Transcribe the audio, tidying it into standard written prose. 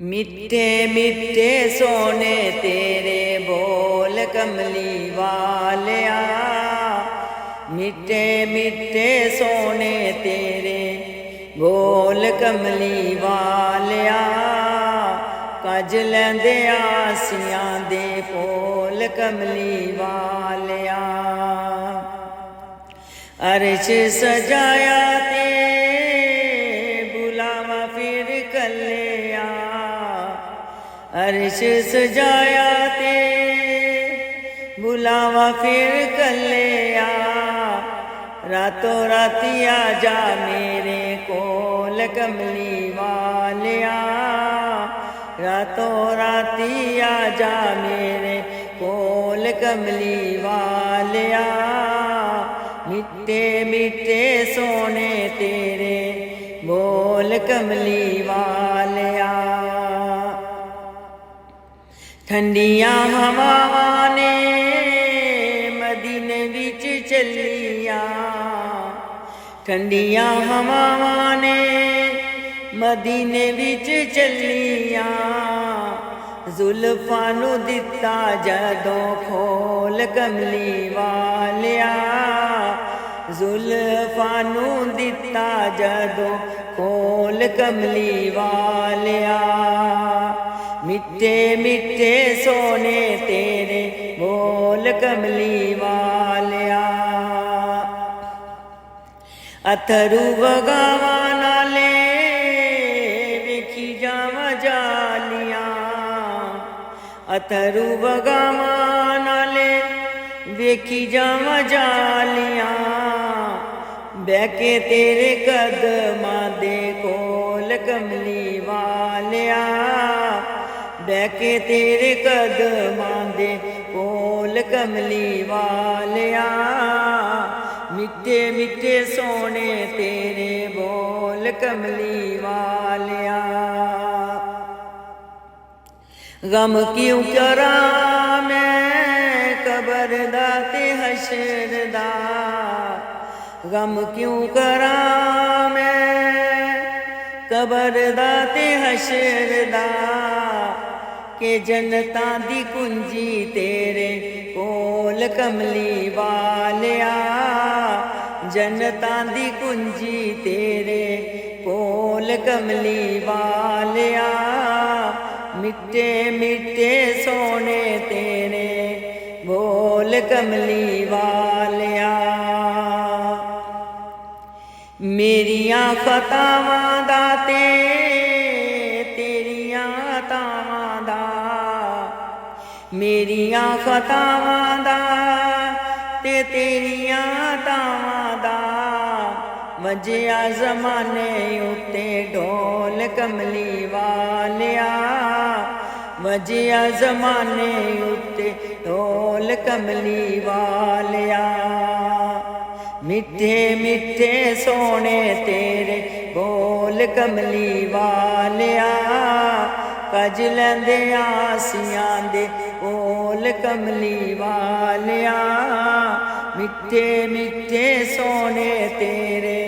मिठे मिठे सोने तेरे बोल कमली वालिया, मिठे मिठे सोने तेरे बोल कमली वालिया। कज लैंदे आसियां दे पोल कमली वालिया। अर्श सजाया ते बुलावा फिर कलिया, अर्श सजाया ते बुलावा फिर कलिया। रातों राती आजा मेरे कोल कमली वालिया, रातों राती आजा मेरे कोल कमली वालिया। मिठे मिठे सोने तेरे बोल कमली वालिया। ठंडियां हवावां ने मदीने विच चलिया, ठंडियां हवावां ने मदीने विच चलिया। जुल्फां नूं दिता जदों खोल कमली वालिया, जुल्फां नूं दिता जदों खोल कमली वालिया। मिठे मिठे सोने तेरे बोल कमली वालिया। अथरू वगावा नाले वेखी जावा जालियां, अथरू वगावा नाले वेखी जावा जालियां। बैके तेरे कदमां दे कोल कमली वालिया, बैके तेरे कदमां दे कोल कमली वालिया। मिठे मिठे सोने तेरे बोल कमली वालिया। गम क्यों करा मैं कबर दा ते हशर दा, गम क्यों करा मैं कबर दा ते हशर दा। के जन्नतां दी कुंजी तेरे कोल कमली वालिया, जन्नतां दी कुंजी तेरे कोल कमली वालिया। मिठे मिठे सोने तेरे बोल कमली वालिया। मेरियां खतावां दा ते तेरियां अतावां दा, मेरियां खतावां दा ते तेरियां अतावां दा। वजिया ज़माने उत्ते ढोल कमली वालिया, वजिया ज़माने उत्ते ढोल कमली वालिया। मिठे मिठे सोने तेरे बोल कमली वालिया। कज लैंदे आसियां दे बोल कमली वालिया। मिठे मिठे सोने तेरे